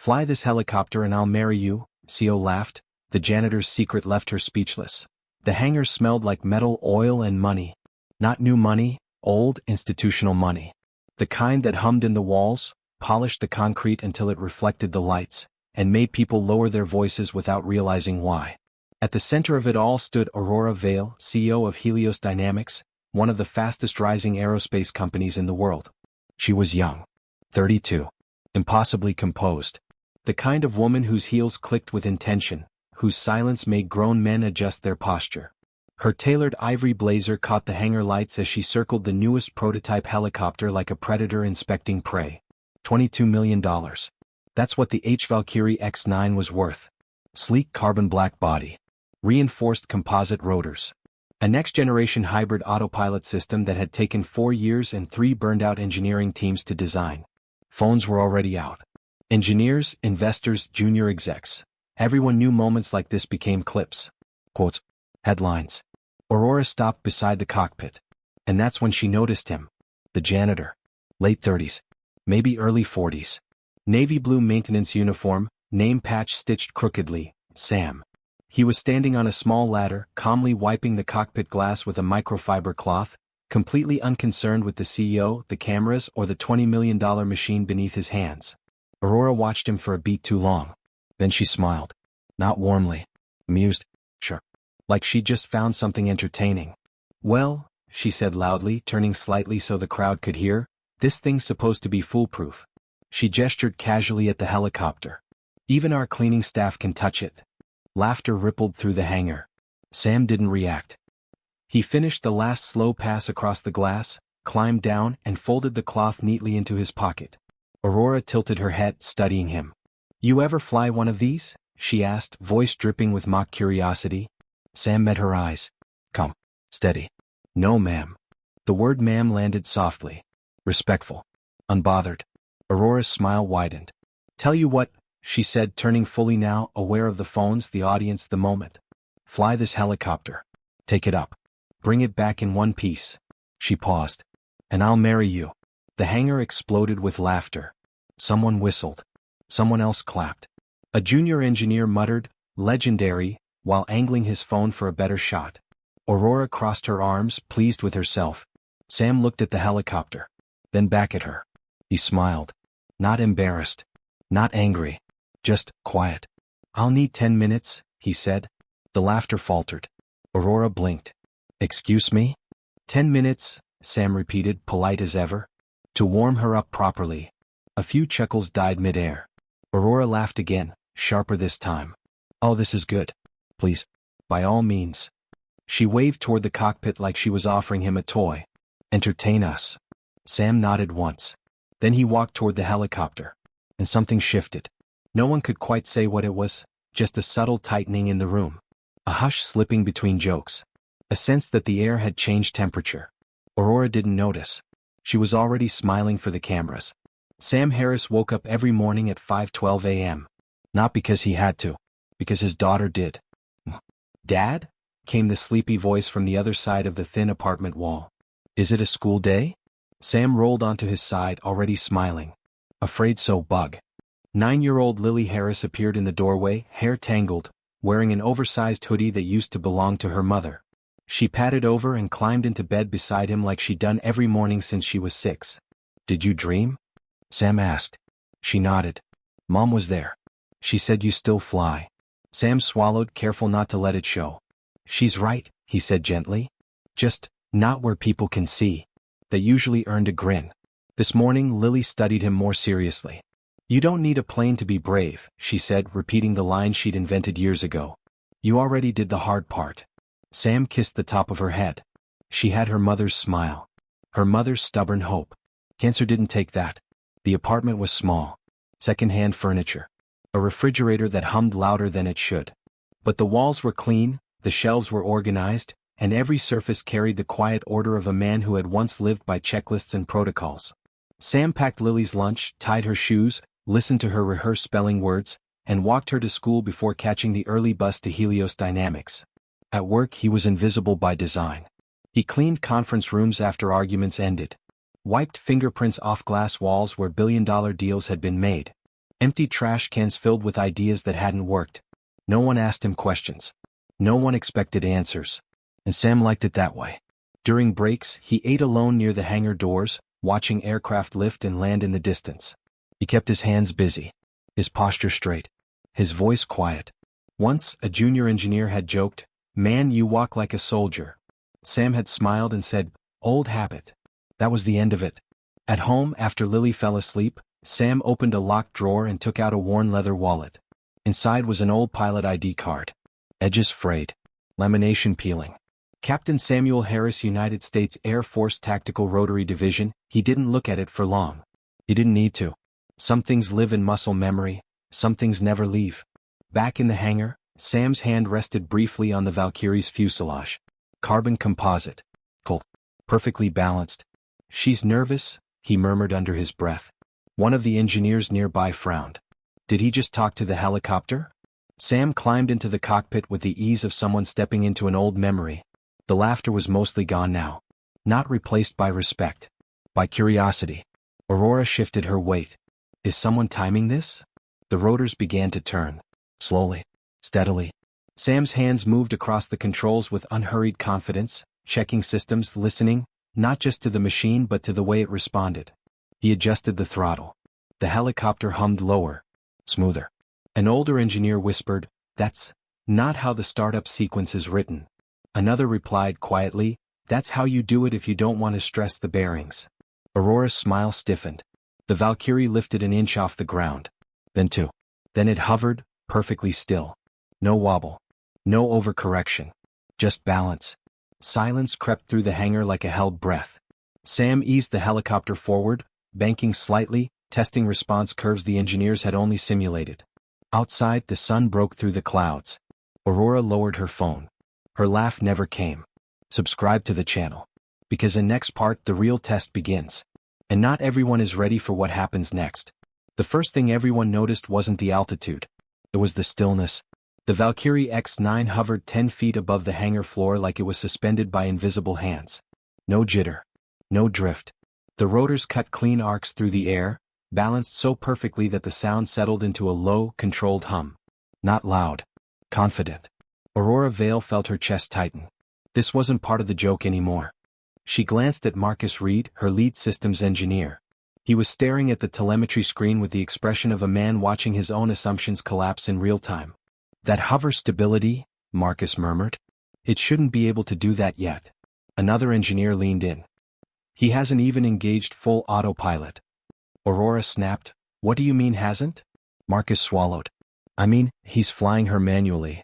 Fly this helicopter and I'll marry you, CO laughed. The janitor's secret left her speechless. The hangar smelled like metal, oil and money. Not new money, old, institutional money. The kind that hummed in the walls, polished the concrete until it reflected the lights, and made people lower their voices without realizing why. At the center of it all stood Aurora Vail, CEO of Helios Dynamics, one of the fastest rising aerospace companies in the world. She was young. 32. Impossibly composed. The kind of woman whose heels clicked with intention, whose silence made grown men adjust their posture. Her tailored ivory blazer caught the hangar lights as she circled the newest prototype helicopter like a predator inspecting prey. $22 million. That's what the H-Valkyrie X9 was worth. Sleek carbon black body. Reinforced composite rotors. A next-generation hybrid autopilot system that had taken 4 years and 3 burned-out engineering teams to design. Phones were already out. Engineers, investors, junior execs. Everyone knew moments like this became clips. Quotes. Headlines. Aurora stopped beside the cockpit. And that's when she noticed him. The janitor. Late 30s. Maybe early 40s. Navy blue maintenance uniform, name patch stitched crookedly, Sam. He was standing on a small ladder, calmly wiping the cockpit glass with a microfiber cloth, completely unconcerned with the CEO, the cameras, or the $20 million machine beneath his hands. Aurora watched him for a beat too long. Then she smiled. Not warmly. Amused. Sure. Like she'd just found something entertaining. Well, she said loudly, turning slightly so the crowd could hear, this thing's supposed to be foolproof. She gestured casually at the helicopter. Even our cleaning staff can touch it. Laughter rippled through the hangar. Sam didn't react. He finished the last slow pass across the glass, climbed down, and folded the cloth neatly into his pocket. Aurora tilted her head, studying him. You ever fly one of these? She asked, voice dripping with mock curiosity. Sam met her eyes. Come. Steady. No, ma'am. The word ma'am landed softly. Respectful. Unbothered. Aurora's smile widened. Tell you what, she said, turning fully now, aware of the phones, the audience, the moment. Fly this helicopter. Take it up. Bring it back in one piece. She paused. And I'll marry you. The hangar exploded with laughter. Someone whistled. Someone else clapped. A junior engineer muttered, legendary, while angling his phone for a better shot. Aurora crossed her arms, pleased with herself. Sam looked at the helicopter. Then back at her. He smiled. Not embarrassed. Not angry. Just quiet. I'll need 10 minutes, he said. The laughter faltered. Aurora blinked. Excuse me? 10 minutes, Sam repeated, polite as ever. To warm her up properly. A few chuckles died mid-air. Aurora laughed again, sharper this time. Oh, this is good. Please. By all means. She waved toward the cockpit like she was offering him a toy. Entertain us. Sam nodded once. Then he walked toward the helicopter. And something shifted. No one could quite say what it was, just a subtle tightening in the room. A hush slipping between jokes. A sense that the air had changed temperature. Aurora didn't notice. She was already smiling for the cameras. Sam Harris woke up every morning at 5:12 a.m. Not because he had to. Because his daughter did. Dad? Came the sleepy voice from the other side of the thin apartment wall. Is it a school day? Sam rolled onto his side, already smiling. Afraid so, bug. 9-year-old Lily Harris appeared in the doorway, hair tangled, wearing an oversized hoodie that used to belong to her mother. She padded over and climbed into bed beside him like she'd done every morning since she was 6. Did you dream? Sam asked. She nodded. Mom was there. She said you still fly. Sam swallowed, careful not to let it show. She's right, he said gently. Just, not where people can see. That usually earned a grin. This morning Lily studied him more seriously. You don't need a plane to be brave, she said, repeating the line she'd invented years ago. You already did the hard part. Sam kissed the top of her head. She had her mother's smile. Her mother's stubborn hope. Cancer didn't take that. The apartment was small. Second-hand furniture. A refrigerator that hummed louder than it should. But the walls were clean, the shelves were organized, and every surface carried the quiet order of a man who had once lived by checklists and protocols. Sam packed Lily's lunch, tied her shoes, listened to her rehearse spelling words, and walked her to school before catching the early bus to Helios Dynamics. At work he was invisible by design. He cleaned conference rooms after arguments ended. Wiped fingerprints off glass walls where billion-dollar deals had been made. Empty trash cans filled with ideas that hadn't worked. No one asked him questions. No one expected answers. And Sam liked it that way. During breaks, he ate alone near the hangar doors, watching aircraft lift and land in the distance. He kept his hands busy, his posture straight, his voice quiet. Once, a junior engineer had joked, "Man, you walk like a soldier." Sam had smiled and said, "Old habit." That was the end of it. At home, after Lily fell asleep, Sam opened a locked drawer and took out a worn leather wallet. Inside was an old pilot ID card. Edges frayed. Lamination peeling. Captain Samuel Harris, United States Air Force Tactical Rotary Division. He didn't look at it for long. He didn't need to. Some things live in muscle memory, some things never leave. Back in the hangar, Sam's hand rested briefly on the Valkyrie's fuselage. Carbon composite. Cold. Perfectly balanced. "She's nervous," he murmured under his breath. One of the engineers nearby frowned. Did he just talk to the helicopter? Sam climbed into the cockpit with the ease of someone stepping into an old memory. The laughter was mostly gone now. Not replaced by respect. By curiosity. Aurora shifted her weight. Is someone timing this? The rotors began to turn. Slowly. Steadily. Sam's hands moved across the controls with unhurried confidence, checking systems, listening, not just to the machine but to the way it responded. He adjusted the throttle. The helicopter hummed lower. Smoother. An older engineer whispered, "That's not how the startup sequence is written." Another replied quietly, "That's how you do it if you don't want to stress the bearings." Aurora's smile stiffened. The Valkyrie lifted an inch off the ground. Then two. Then it hovered, perfectly still. No wobble. No overcorrection. Just balance. Silence crept through the hangar like a held breath. Sam eased the helicopter forward, banking slightly, testing response curves the engineers had only simulated. Outside, the sun broke through the clouds. Aurora lowered her phone. Her laugh never came. Subscribe to the channel. Because in next part, the real test begins. And not everyone is ready for what happens next. The first thing everyone noticed wasn't the altitude. It was the stillness. The Valkyrie X-9 hovered 10 feet above the hangar floor like it was suspended by invisible hands. No jitter. No drift. The rotors cut clean arcs through the air, balanced so perfectly that the sound settled into a low, controlled hum. Not loud. Confident. Aurora Vale felt her chest tighten. This wasn't part of the joke anymore. She glanced at Marcus Reed, her lead systems engineer. He was staring at the telemetry screen with the expression of a man watching his own assumptions collapse in real time. "That hover stability," Marcus murmured. "It shouldn't be able to do that yet." Another engineer leaned in. "He hasn't even engaged full autopilot." Aurora snapped, "What do you mean hasn't?" Marcus swallowed. "I mean, he's flying her manually."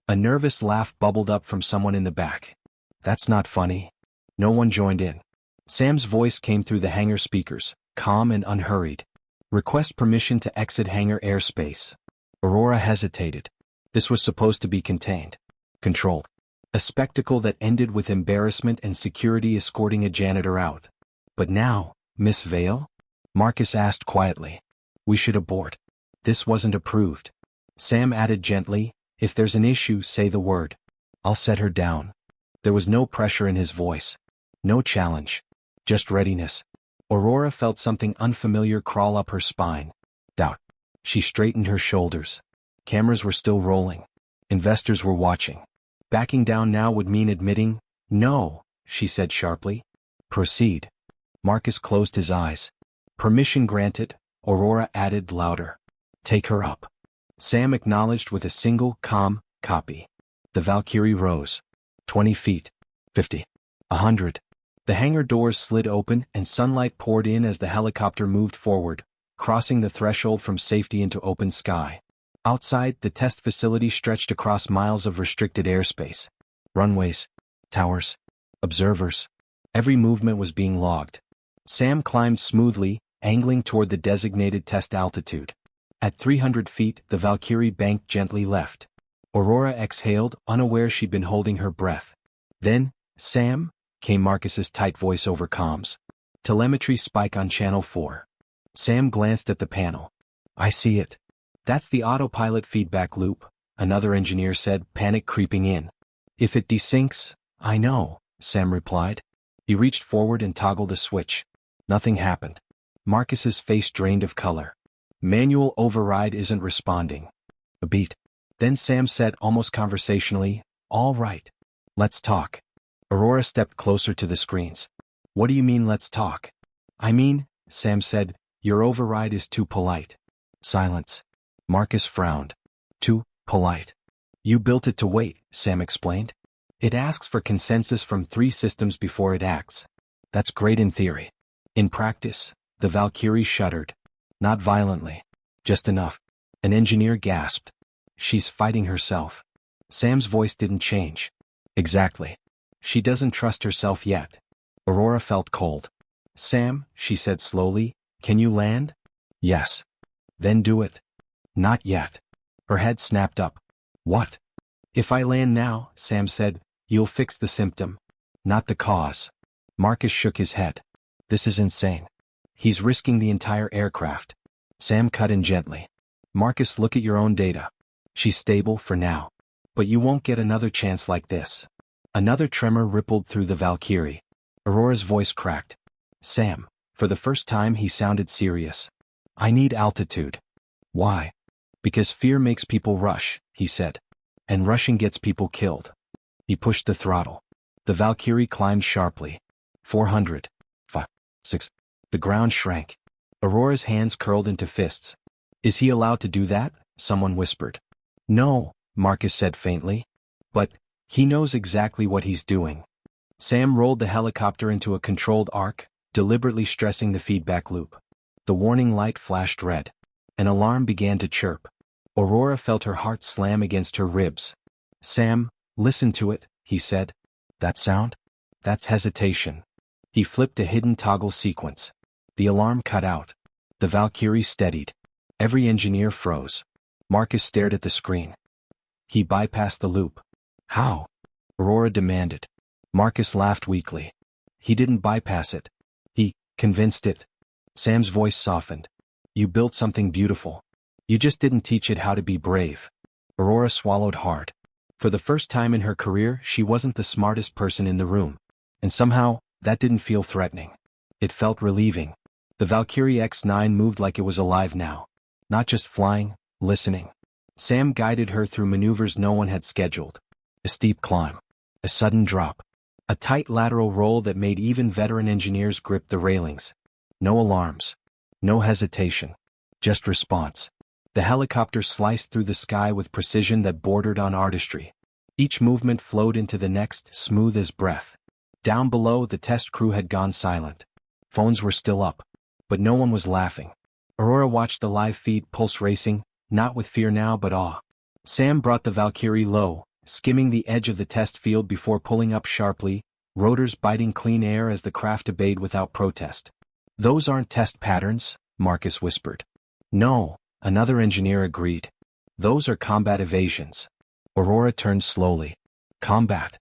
A nervous laugh bubbled up from someone in the back. "That's not funny." No one joined in. Sam's voice came through the hangar speakers, calm and unhurried. "Request permission to exit hangar airspace." Aurora hesitated. This was supposed to be contained. Controlled. A spectacle that ended with embarrassment and security escorting a janitor out. But now, Miss Vale? Marcus asked quietly. "We should abort." This wasn't approved. Sam added gently, "If there's an issue, say the word. I'll set her down." There was no pressure in his voice. No challenge. Just readiness. Aurora felt something unfamiliar crawl up her spine. Doubt. She straightened her shoulders. Cameras were still rolling. Investors were watching. Backing down now would mean admitting, "No," she said sharply. "Proceed." Marcus closed his eyes. "Permission granted," Aurora added louder. "Take her up." Sam acknowledged with a single, calm, copy. The Valkyrie rose. 20 feet. 50. 100. The hangar doors slid open and sunlight poured in as the helicopter moved forward, crossing the threshold from safety into open sky. Outside, the test facility stretched across miles of restricted airspace. Runways. Towers. Observers. Every movement was being logged. Sam climbed smoothly, angling toward the designated test altitude. At 300 feet, the Valkyrie banked gently left. Aurora exhaled, unaware she'd been holding her breath. Then, "Sam?" came Marcus's tight voice over comms. "Telemetry spike on channel 4. Sam glanced at the panel. "I see it." "That's the autopilot feedback loop," another engineer said, panic creeping in. "If it desyncs." "I know," Sam replied. He reached forward and toggled a switch. Nothing happened. Marcus's face drained of color. Manual override isn't responding. A beat. Then Sam said almost conversationally, "All right. Let's talk." Aurora stepped closer to the screens. "What do you mean let's talk?" "I mean," Sam said, "your override is too polite." Silence. Marcus frowned. "Too polite. You built it to wait," Sam explained. "It asks for consensus from 3 systems before it acts. That's great in theory. In practice, the Valkyrie shuddered. Not violently. Just enough." An engineer gasped. "She's fighting herself." Sam's voice didn't change. "Exactly. She doesn't trust herself yet." Aurora felt cold. "Sam," she said slowly, "can you land?" "Yes." "Then do it." "Not yet." Her head snapped up. "What?" "If I land now," Sam said, "you'll fix the symptom, not the cause." Marcus shook his head. "This is insane. He's risking the entire aircraft." Sam cut in gently. "Marcus, look at your own data. She's stable for now. But you won't get another chance like this." Another tremor rippled through the Valkyrie. Aurora's voice cracked. "Sam." For the first time he sounded serious. "I need altitude." "Why?" "Because fear makes people rush," he said. "And rushing gets people killed." He pushed the throttle. The Valkyrie climbed sharply. 400. 5. 6. The ground shrank. Aurora's hands curled into fists. "Is he allowed to do that?" someone whispered. "No," Marcus said faintly. "But he knows exactly what he's doing." Sam rolled the helicopter into a controlled arc, deliberately stressing the feedback loop. The warning light flashed red. An alarm began to chirp. Aurora felt her heart slam against her ribs. "Sam, listen to it," he said. "That sound? That's hesitation." He flipped a hidden toggle sequence. The alarm cut out. The Valkyrie steadied. Every engineer froze. Marcus stared at the screen. "He bypassed the loop." "How?" Aurora demanded. Marcus laughed weakly. "He didn't bypass it. He convinced it." Sam's voice softened. "You built something beautiful. You just didn't teach it how to be brave." Aurora swallowed hard. For the first time in her career, she wasn't the smartest person in the room. And somehow, that didn't feel threatening. It felt relieving. The Valkyrie X9 moved like it was alive now. Not just flying, listening. Sam guided her through maneuvers no one had scheduled. A steep climb. A sudden drop. A tight lateral roll that made even veteran engineers grip the railings. No alarms. No hesitation. Just response. The helicopter sliced through the sky with precision that bordered on artistry. Each movement flowed into the next, smooth as breath. Down below, the test crew had gone silent. Phones were still up. But no one was laughing. Aurora watched the live feed pulse racing, not with fear now but awe. Sam brought the Valkyrie low, skimming the edge of the test field before pulling up sharply, rotors biting clean air as the craft obeyed without protest. "Those aren't test patterns," Marcus whispered. "No," another engineer agreed. "Those are combat evasions." Aurora turned slowly. "Combat?"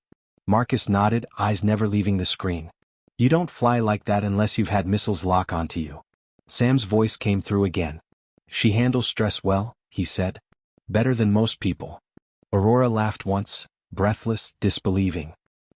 Marcus nodded, eyes never leaving the screen. "You don't fly like that unless you've had missiles lock onto you." Sam's voice came through again. "She handles stress well," he said. "Better than most people." Aurora laughed once, breathless, disbelieving.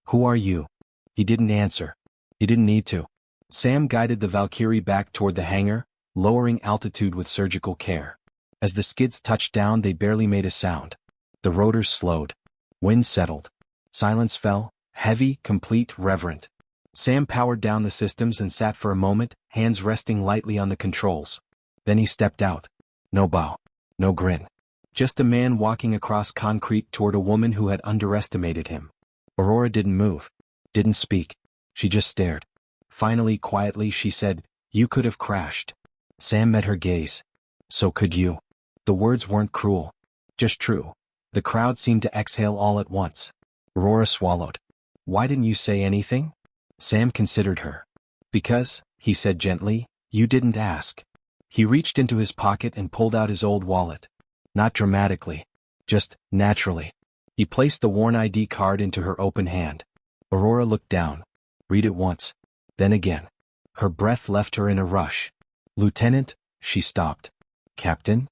"Who are you?" He didn't answer. He didn't need to. Sam guided the Valkyrie back toward the hangar, lowering altitude with surgical care. As the skids touched down, they barely made a sound. The rotors slowed. Wind settled. Silence fell, heavy, complete, reverent. Sam powered down the systems and sat for a moment, hands resting lightly on the controls. Then he stepped out. No bow. No grin. Just a man walking across concrete toward a woman who had underestimated him. Aurora didn't move. Didn't speak. She just stared. Finally, quietly, she said, "You could have crashed." Sam met her gaze. "So could you." The words weren't cruel. Just true. The crowd seemed to exhale all at once. Aurora swallowed. "Why didn't you say anything?" Sam considered her. "Because," he said gently, "you didn't ask." He reached into his pocket and pulled out his old wallet. Not dramatically. Just naturally. He placed the worn ID card into her open hand. Aurora looked down. Read it once. Then again. Her breath left her in a rush. "Lieutenant," she stopped. "Captain?"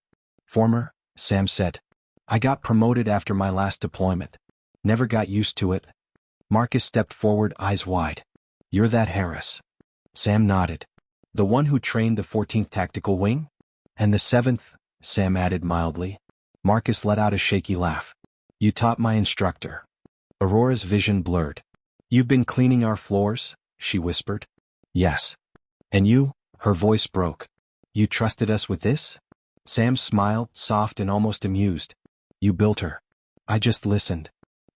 "Former," Sam said. "I got promoted after my last deployment. Never got used to it." Marcus stepped forward, eyes wide. "You're that Harris." Sam nodded. "The one who trained the 14th Tactical Wing?" And the seventh, Sam added mildly. Marcus let out a shaky laugh. You taught my instructor. Aurora's vision blurred. You've been cleaning our floors? She whispered. Yes. And you? Her voice broke. You trusted us with this? Sam smiled, soft and almost amused. You built her. I just listened.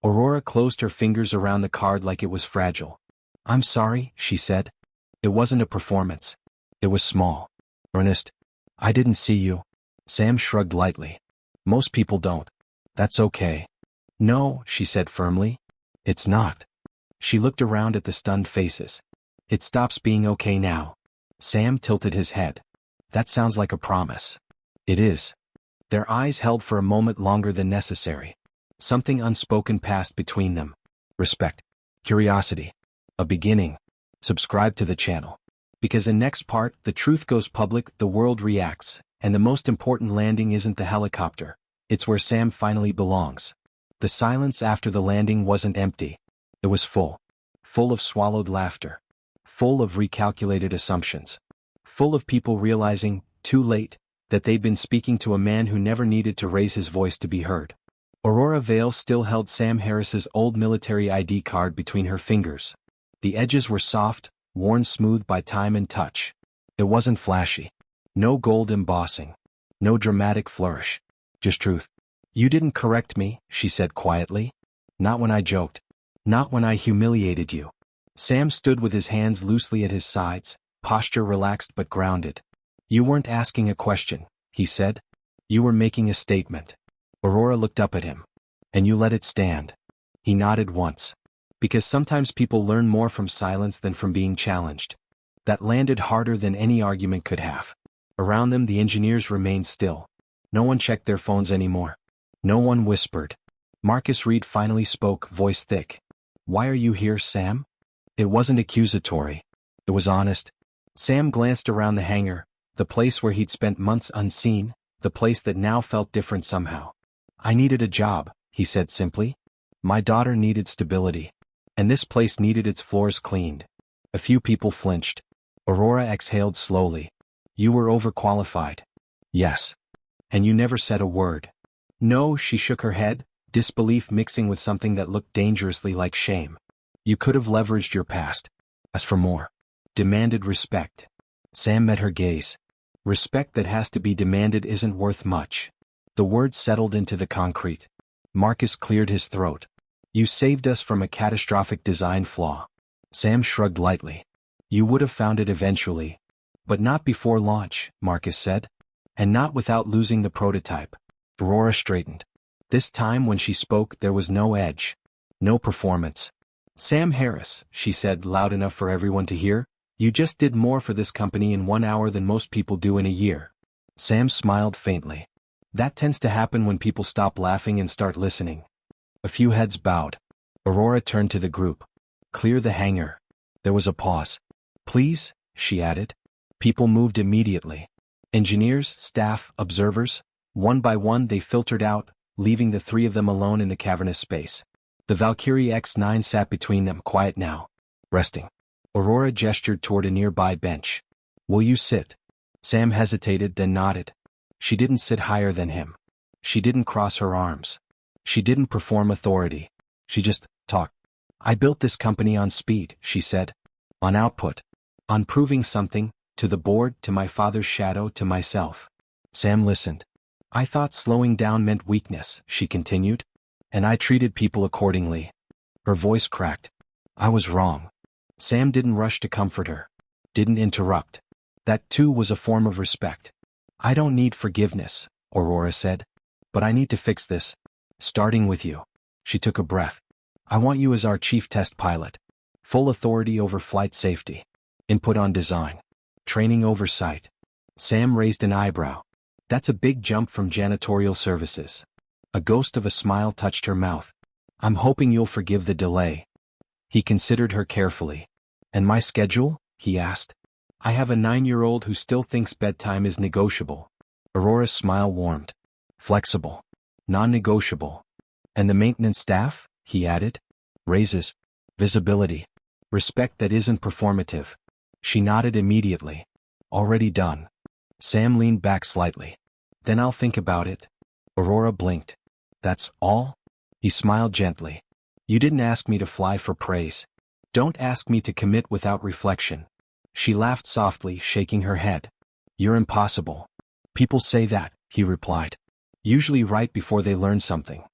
Aurora closed her fingers around the card like it was fragile. I'm sorry, she said. It wasn't a performance. It was small. Ernest, I didn't see you. Sam shrugged lightly. Most people don't. That's okay. No, she said firmly. It's not. She looked around at the stunned faces. It stops being okay now. Sam tilted his head. That sounds like a promise. It is. Their eyes held for a moment longer than necessary. Something unspoken passed between them. Respect. Curiosity. A beginning. Subscribe to the channel. Because in next part, the truth goes public, the world reacts, and the most important landing isn't the helicopter. It's where Sam finally belongs. The silence after the landing wasn't empty. It was full. Full of swallowed laughter. Full of recalculated assumptions. Full of people realizing, too late, that they'd been speaking to a man who never needed to raise his voice to be heard. Aurora Vale still held Sam Harris's old military ID card between her fingers. The edges were soft, worn smooth by time and touch. It wasn't flashy. No gold embossing. No dramatic flourish. Just truth. You didn't correct me, she said quietly. Not when I joked. Not when I humiliated you. Sam stood with his hands loosely at his sides, posture relaxed but grounded. You weren't asking a question, he said. You were making a statement. Aurora looked up at him. And you let it stand. He nodded once. Because sometimes people learn more from silence than from being challenged. That landed harder than any argument could have. Around them the engineers remained still. No one checked their phones anymore. No one whispered. Marcus Reed finally spoke, voice thick. Why are you here, Sam? It wasn't accusatory. It was honest. Sam glanced around the hangar, the place where he'd spent months unseen, the place that now felt different somehow. I needed a job, he said simply. My daughter needed stability. And this place needed its floors cleaned. A few people flinched. Aurora exhaled slowly. You were overqualified. Yes. And you never said a word. No, she shook her head, disbelief mixing with something that looked dangerously like shame. You could have leveraged your past. Asked for more. Demanded respect. Sam met her gaze. Respect that has to be demanded isn't worth much. The words settled into the concrete. Marcus cleared his throat. You saved us from a catastrophic design flaw. Sam shrugged lightly. You would have found it eventually. But not before launch, Marcus said. And not without losing the prototype. Aurora straightened. This time when she spoke there was no edge. No performance. Sam Harris, she said loud enough for everyone to hear, you just did more for this company in 1 hour than most people do in a year. Sam smiled faintly. That tends to happen when people stop laughing and start listening. A few heads bowed. Aurora turned to the group. Clear the hangar. There was a pause. Please, she added. People moved immediately. Engineers, staff, observers. One by one they filtered out, leaving the three of them alone in the cavernous space. The Valkyrie X9 sat between them, quiet now. Resting. Aurora gestured toward a nearby bench. Will you sit? Sam hesitated, then nodded. She didn't sit higher than him. She didn't cross her arms. She didn't perform authority. She just talked. I built this company on speed, she said. On output. On proving something, to the board, to my father's shadow, to myself. Sam listened. I thought slowing down meant weakness, she continued. And I treated people accordingly. Her voice cracked. I was wrong. Sam didn't rush to comfort her. Didn't interrupt. That too was a form of respect. I don't need forgiveness, Aurora said. But I need to fix this. Starting with you. She took a breath. I want you as our chief test pilot. Full authority over flight safety. Input on design. Training oversight. Sam raised an eyebrow. That's a big jump from janitorial services. A ghost of a smile touched her mouth. I'm hoping you'll forgive the delay. He considered her carefully. And my schedule? He asked. I have a 9-year-old who still thinks bedtime is negotiable. Aurora's smile warmed. Flexible. Non-negotiable. And the maintenance staff? He added. Raises. Visibility. Respect that isn't performative. She nodded immediately. Already done. Sam leaned back slightly. Then I'll think about it. Aurora blinked. That's all? He smiled gently. You didn't ask me to fly for praise. Don't ask me to commit without reflection. She laughed softly, shaking her head. You're impossible. People say that, he replied. Usually right before they learn something.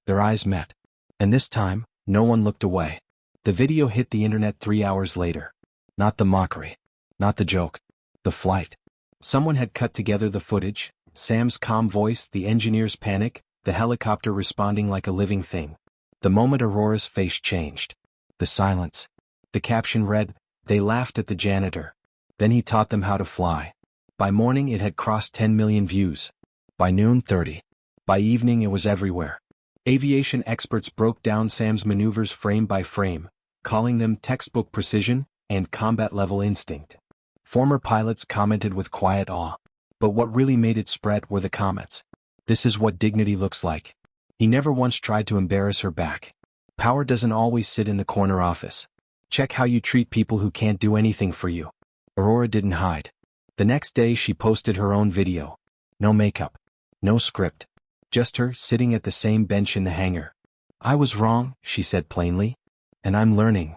Their eyes met. And this time, no one looked away. The video hit the internet 3 hours later. Not the mockery. Not the joke. The flight. Someone had cut together the footage, Sam's calm voice, the engineer's panic, the helicopter responding like a living thing. The moment Aurora's face changed. The silence. The caption read, "They laughed at the janitor. Then he taught them how to fly." By morning it had crossed 10 million views. By noon 30. By evening it was everywhere. Aviation experts broke down Sam's maneuvers frame by frame, calling them textbook precision and combat-level instinct. Former pilots commented with quiet awe. But what really made it spread were the comments. This is what dignity looks like. He never once tried to embarrass her back. Power doesn't always sit in the corner office. Check how you treat people who can't do anything for you. Aurora didn't hide. The next day she posted her own video. No makeup. No script. Just her sitting at the same bench in the hangar. I was wrong, she said plainly. And I'm learning.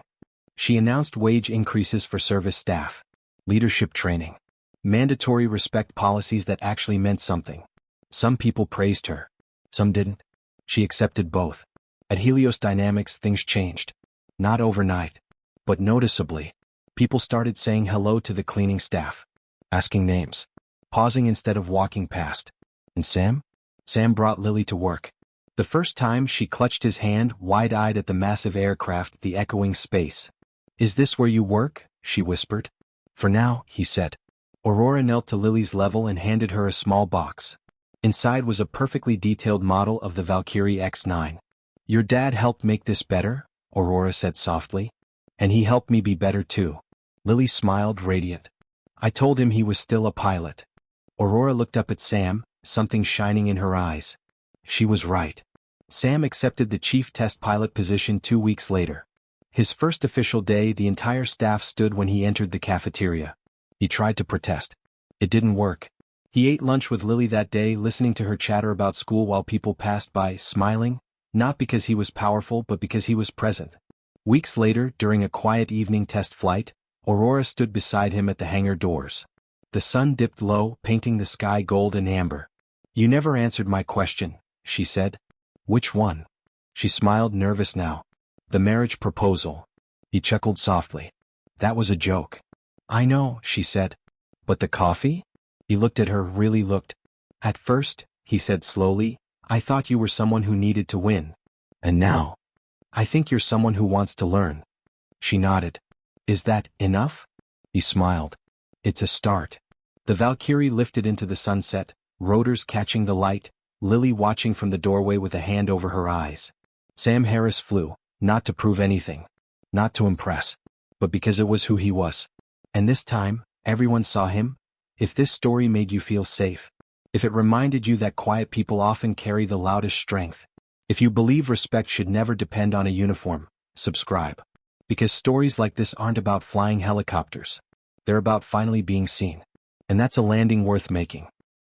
She announced wage increases for service staff. Leadership training. Mandatory respect policies that actually meant something. Some people praised her. Some didn't. She accepted both. At Helios Dynamics things changed. Not overnight. But noticeably. People started saying hello to the cleaning staff. Asking names. Pausing instead of walking past. And Sam? Sam brought Lily to work. The first time she clutched his hand, wide-eyed at the massive aircraft, the echoing space. Is this where you work? She whispered. For now, he said. Aurora knelt to Lily's level and handed her a small box. Inside was a perfectly detailed model of the Valkyrie X9. Your dad helped make this better? Aurora said softly. And he helped me be better too. Lily smiled, radiant. I told him he was still a pilot. Aurora looked up at Sam, something shining in her eyes. She was right. Sam accepted the chief test pilot position 2 weeks later. His first official day, the entire staff stood when he entered the cafeteria. He tried to protest. It didn't work. He ate lunch with Lily that day, listening to her chatter about school while people passed by, smiling, not because he was powerful but because he was present. Weeks later, during a quiet evening test flight, Aurora stood beside him at the hangar doors. The sun dipped low, painting the sky gold and amber. You never answered my question, she said. Which one? She smiled, nervous now. The marriage proposal. He chuckled softly. That was a joke. I know, she said. But the coffee? He looked at her, really looked. At first, he said slowly, I thought you were someone who needed to win. And now? I think you're someone who wants to learn. She nodded. Is that enough? He smiled. It's a start. The Valkyrie lifted into the sunset, rotors catching the light, Lily watching from the doorway with a hand over her eyes. Sam Harris flew, not to prove anything, not to impress, but because it was who he was. And this time, everyone saw him. If this story made you feel safe, if it reminded you that quiet people often carry the loudest strength, if you believe respect should never depend on a uniform, subscribe. Because stories like this aren't about flying helicopters. They're about finally being seen. And that's a landing worth making.